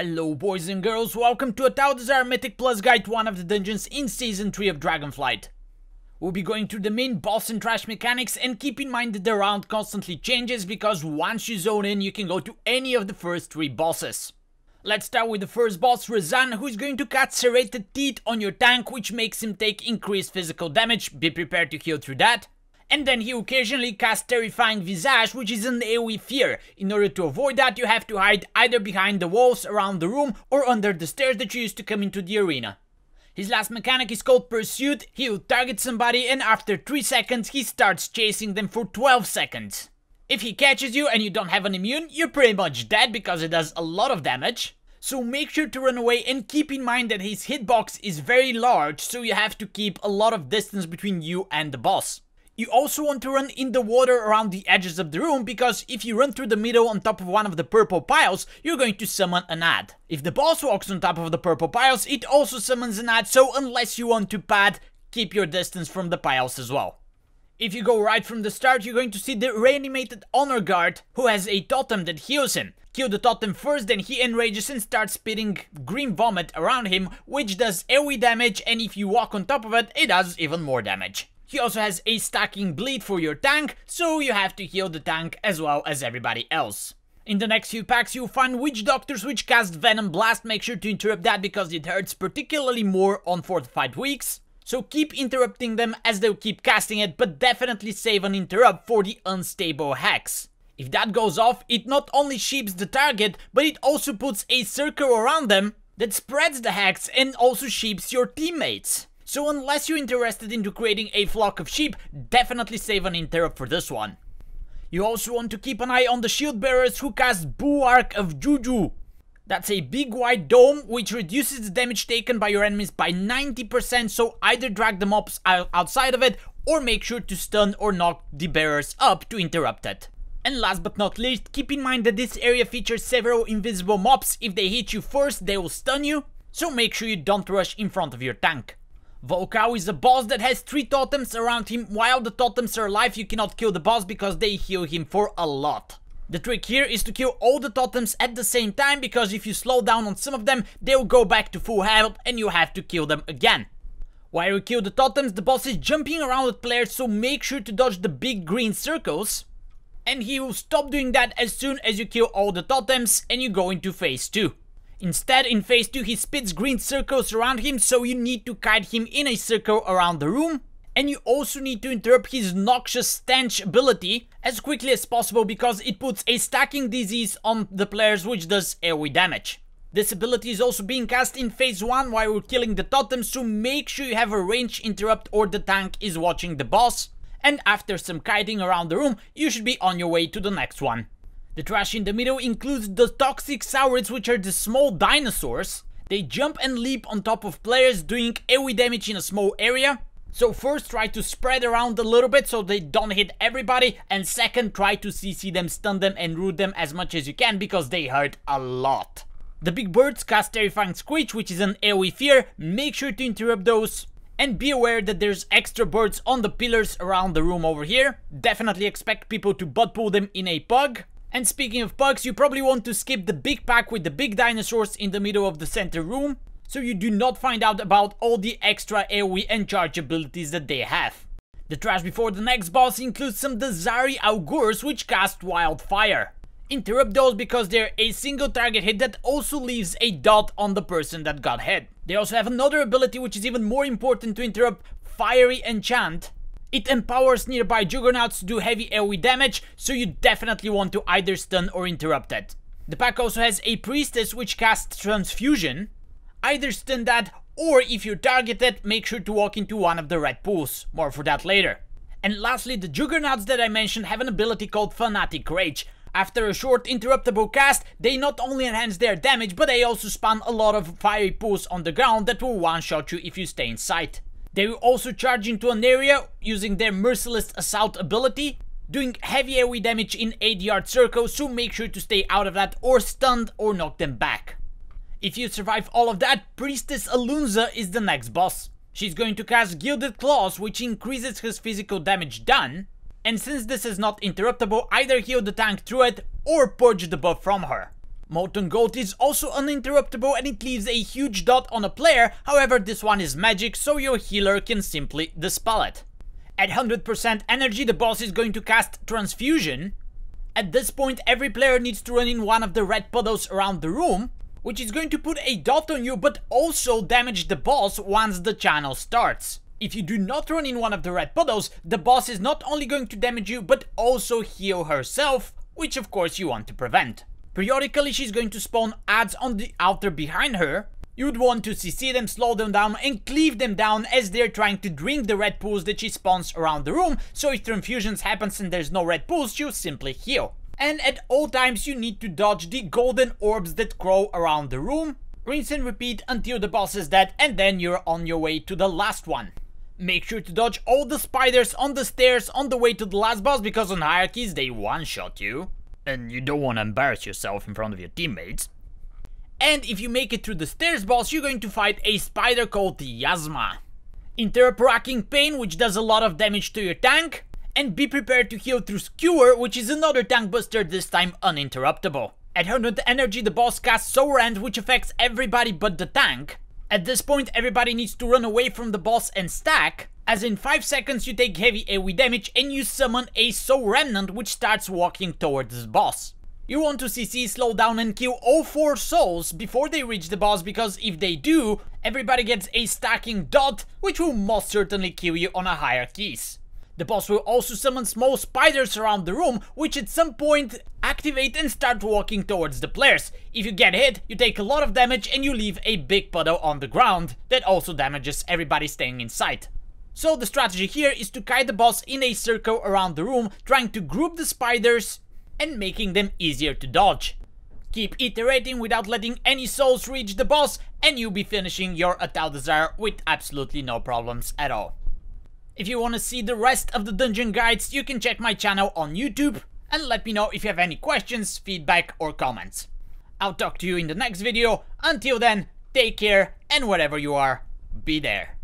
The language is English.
Hello boys and girls, welcome to Atal'Dazar Mythic Plus Guide to one of the dungeons in Season 3 of Dragonflight. We'll be going through the main boss and trash mechanics, and keep in mind that the round constantly changes because once you zone in you can go to any of the first 3 bosses. Let's start with the first boss, Razan, who is going to cut serrated teeth on your tank, which makes him take increased physical damage. Be prepared to heal through that. And then he occasionally casts Terrifying Visage, which is an AoE fear. In order to avoid that, you have to hide either behind the walls around the room or under the stairs that you use to come into the arena. His last mechanic is called Pursuit. He will target somebody and after 3 seconds he starts chasing them for 12 seconds. If he catches you and you don't have an immune, you're pretty much dead because it does a lot of damage. So make sure to run away and keep in mind that his hitbox is very large, so you have to keep a lot of distance between you and the boss. You also want to run in the water around the edges of the room, because if you run through the middle on top of one of the purple piles, you're going to summon an ad. If the boss walks on top of the purple piles, it also summons an ad, so unless you want to pad, keep your distance from the piles as well. If you go right from the start, you're going to see the reanimated honor guard, who has a totem that heals him. Kill the totem first, then he enrages and starts spitting green vomit around him, which does AoE damage, and if you walk on top of it, it does even more damage. He also has a stacking bleed for your tank, so you have to heal the tank as well as everybody else. In the next few packs you'll find witch doctors which cast Venom Blast. Make sure to interrupt that because it hurts particularly more on fortified weeks. So keep interrupting them as they'll keep casting it, but definitely save an interrupt for the unstable hex. If that goes off, it not only sheeps the target, but it also puts a circle around them that spreads the hex and also sheeps your teammates. So unless you're interested into creating a flock of sheep, definitely save an interrupt for this one. You also want to keep an eye on the shield bearers who cast Bulwark of Juju. That's a big white dome which reduces the damage taken by your enemies by 90%, so either drag the mobs outside of it or make sure to stun or knock the bearers up to interrupt it. And last but not least, keep in mind that this area features several invisible mobs. If they hit you first, they will stun you, so make sure you don't rush in front of your tank. Volkau is a boss that has 3 totems around him. While the totems are alive, you cannot kill the boss because they heal him for a lot. The trick here is to kill all the totems at the same time, because if you slow down on some of them, they'll go back to full health and you have to kill them again. While you kill the totems, the boss is jumping around with players, so make sure to dodge the big green circles. And he will stop doing that as soon as you kill all the totems and you go into phase 2. Instead, in phase 2, he spits green circles around him, so you need to kite him in a circle around the room. And you also need to interrupt his noxious stench ability as quickly as possible, because it puts a stacking disease on the players which does AoE damage. This ability is also being cast in phase 1 while you're killing the totems, so make sure you have a range interrupt or the tank is watching the boss. And after some kiting around the room, you should be on your way to the next one. The trash in the middle includes the toxic saurids, which are the small dinosaurs. They jump and leap on top of players, doing AoE damage in a small area. So first try to spread around a little bit so they don't hit everybody, and second try to CC them, stun them and root them as much as you can because they hurt a lot. The big birds cast Terrifying Screech, which is an AoE fear. Make sure to interrupt those. And be aware that there's extra birds on the pillars around the room over here. Definitely expect people to butt pull them in a pug. And speaking of pugs, you probably want to skip the big pack with the big dinosaurs in the middle of the center room, so you do not find out about all the extra AoE and charge abilities that they have. The trash before the next boss includes some Dazari Augurs which cast Wildfire. Interrupt those because they're a single target hit that also leaves a dot on the person that got hit. They also have another ability which is even more important to interrupt, Fiery Enchant. It empowers nearby juggernauts to do heavy AoE damage, so you definitely want to either stun or interrupt it. The pack also has a priestess which casts Transfusion. Either stun that, or if you're targeted, make sure to walk into one of the red pools. More for that later. And lastly, the juggernauts that I mentioned have an ability called Fanatic Rage. After a short interruptible cast, they not only enhance their damage, but they also spawn a lot of fiery pools on the ground that will one-shot you if you stay in sight. They will also charge into an area using their Merciless Assault ability, doing heavy AoE damage in 8-yard circles, so make sure to stay out of that or stunned or knock them back. If you survive all of that, Priestess Alunza is the next boss. She's going to cast Gilded Claws, which increases his physical damage done, and since this is not interruptible, either heal the tank through it or purge the buff from her. Molten Gold is also uninterruptible and it leaves a huge dot on a player, however this one is magic so your healer can simply dispel it. At 100% energy the boss is going to cast Transfusion. At this point every player needs to run in one of the red puddles around the room, which is going to put a dot on you but also damage the boss once the channel starts. If you do not run in one of the red puddles, the boss is not only going to damage you but also heal herself, which of course you want to prevent. Periodically she's going to spawn adds on the altar behind her. You would want to CC them, slow them down and cleave them down as they're trying to drink the red pools that she spawns around the room, so if transfusions happens and there's no red pools, you simply heal. And at all times you need to dodge the golden orbs that grow around the room. Rinse and repeat until the boss is dead and then you're on your way to the last one. Make sure to dodge all the spiders on the stairs on the way to the last boss because on hierarchies they one-shot you. And you don't want to embarrass yourself in front of your teammates. And if you make it through the stairs boss, you're going to fight a spider called Yasma. Interrupt racking pain, which does a lot of damage to your tank. And be prepared to heal through Skewer, which is another tank buster, this time uninterruptible. At 100 energy the boss casts Soul Rend, which affects everybody but the tank. At this point everybody needs to run away from the boss and stack, as in 5 seconds you take heavy AoE damage and you summon a Soul Remnant which starts walking towards the boss. You want to CC, slow down and kill all 4 souls before they reach the boss, because if they do, everybody gets a stacking dot which will most certainly kill you on a higher keys. The boss will also summon small spiders around the room which at some point activate and start walking towards the players. If you get hit, you take a lot of damage and you leave a big puddle on the ground that also damages everybody staying inside. So the strategy here is to kite the boss in a circle around the room, trying to group the spiders and making them easier to dodge. Keep iterating without letting any souls reach the boss and you'll be finishing your Atal'Dazar with absolutely no problems at all. If you want to see the rest of the dungeon guides, you can check my channel on YouTube and let me know if you have any questions, feedback or comments. I'll talk to you in the next video. Until then, take care and wherever you are, be there.